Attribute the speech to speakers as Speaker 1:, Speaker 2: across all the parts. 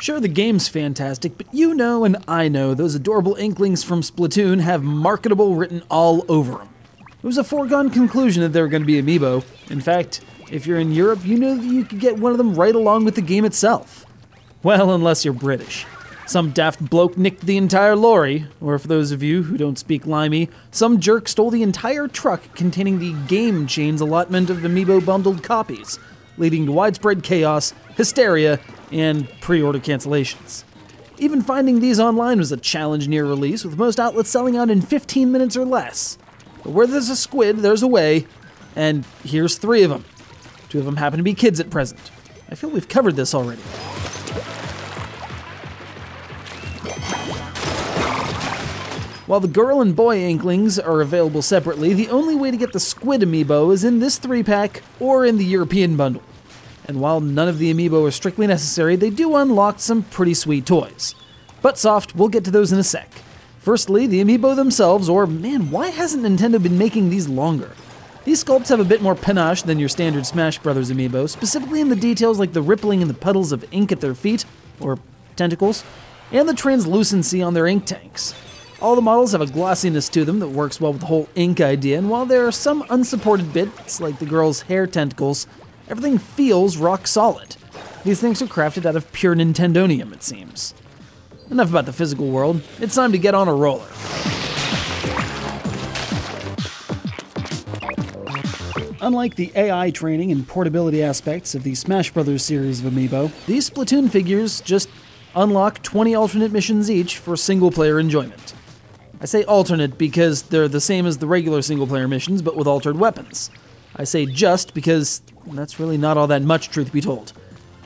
Speaker 1: Sure, the game's fantastic, but you know and I know those adorable inklings from Splatoon have marketable written all over them. It was a foregone conclusion that they were going to be Amiibo. In fact, if you're in Europe, you know that you could get one of them right along with the game itself. Well, unless you're British. Some daft bloke nicked the entire lorry, or for those of you who don't speak limey, some jerk stole the entire truck containing the game chain's allotment of Amiibo bundled copies, leading to widespread chaos, hysteria, and pre-order cancellations. Even finding these online was a challenge near release, with most outlets selling out in 15 minutes or less. But where there's a squid, there's a way, and here's 3 of them. 2 of them happen to be kids at present. I feel we've covered this already. While the girl and boy inklings are available separately, the only way to get the Squid Amiibo is in this 3-pack or in the European bundle. And while none of the Amiibo are strictly necessary, they do unlock some pretty sweet toys. But soft, we'll get to those in a sec. Firstly, the Amiibo themselves, or man, why hasn't Nintendo been making these longer? These sculpts have a bit more panache than your standard Smash Bros. Amiibo, specifically in the details like the rippling in the puddles of ink at their feet, or tentacles, and the translucency on their ink tanks. All the models have a glossiness to them that works well with the whole ink idea, and while there are some unsupported bits, like the girl's hair tentacles, everything feels rock solid. These things are crafted out of pure Nintendonium, it seems. Enough about the physical world, it's time to get on a roller. Unlike the AI training and portability aspects of the Smash Bros. Series of Amiibo, these Splatoon figures just unlock 20 alternate missions each for single-player enjoyment. I say alternate because they're the same as the regular single-player missions, but with altered weapons. I say just because that's really not all that much, truth be told.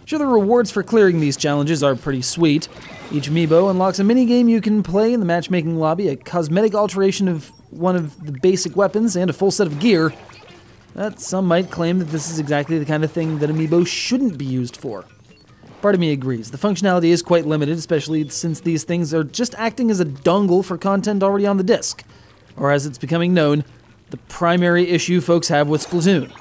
Speaker 1: Sure, the rewards for clearing these challenges are pretty sweet. Each Amiibo unlocks a minigame you can play in the matchmaking lobby, a cosmetic alteration of one of the basic weapons, and a full set of gear. But some might claim that this is exactly the kind of thing that Amiibo shouldn't be used for. Part of me agrees. The functionality is quite limited, especially since these things are just acting as a dongle for content already on the disc. Or as it's becoming known, the primary issue folks have with Splatoon.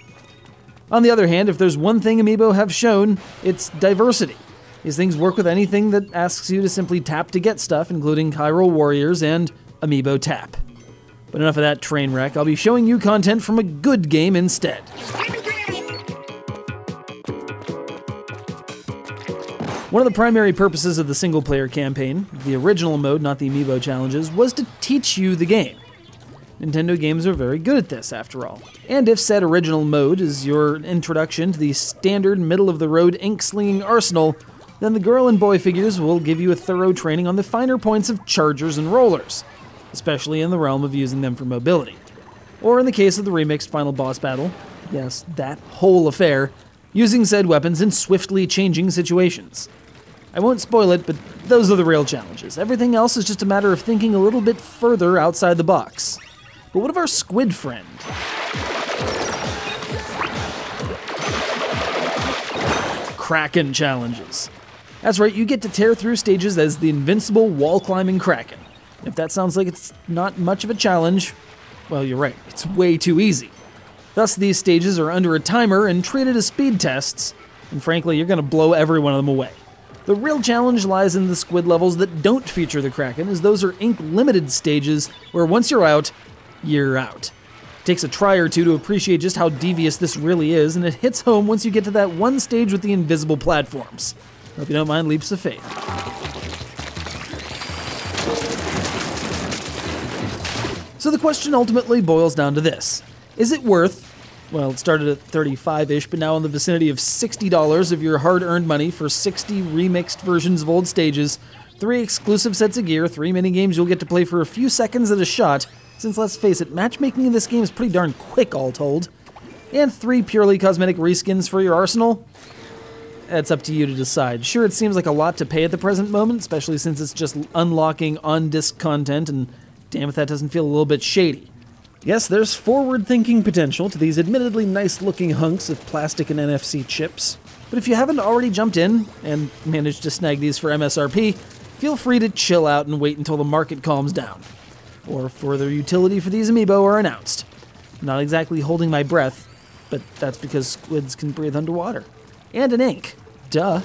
Speaker 1: On the other hand, if there's one thing Amiibo have shown, it's diversity. These things work with anything that asks you to simply tap to get stuff, including Hyrule Warriors and Amiibo Tap. But enough of that train wreck, I'll be showing you content from a good game instead. One of the primary purposes of the single-player campaign, the original mode, not the Amiibo challenges, was to teach you the game. Nintendo games are very good at this, after all. And if said original mode is your introduction to the standard middle-of-the-road ink-slinging arsenal, then the girl and boy figures will give you a thorough training on the finer points of chargers and rollers, especially in the realm of using them for mobility. Or in the case of the remixed final boss battle, yes, that whole affair, using said weapons in swiftly changing situations. I won't spoil it, but those are the real challenges. Everything else is just a matter of thinking a little bit further outside the box. But what of our squid friend? Crackin Challenges. That's right, you get to tear through stages as the invincible wall-climbing Kraken. If that sounds like it's not much of a challenge, well, you're right, it's way too easy. Thus, these stages are under a timer and treated as speed tests, and frankly, you're going to blow every one of them away. The real challenge lies in the squid levels that don't feature the Kraken, as those are ink-limited stages where once you're out, you're out. It takes a try or two to appreciate just how devious this really is, and it hits home once you get to that one stage with the invisible platforms. Hope you don't mind leaps of faith. So the question ultimately boils down to this. Is it worth, well, it started at $35-ish, but now in the vicinity of $60 of your hard-earned money for 60 remixed versions of old stages, 3 exclusive sets of gear, 3 minigames you'll get to play for a few seconds at a shot, since let's face it, matchmaking in this game is pretty darn quick all told, and 3 purely cosmetic reskins for your arsenal? It's up to you to decide. Sure, it seems like a lot to pay at the present moment, especially since it's just unlocking on-disc content, and damn if that doesn't feel a little bit shady. Yes, there's forward-thinking potential to these admittedly nice-looking hunks of plastic and NFC chips, but if you haven't already jumped in and managed to snag these for MSRP, feel free to chill out and wait until the market calms down, or further utility for these Amiibo are announced. I'm not exactly holding my breath, but that's because squids can breathe underwater. And in ink. Duh.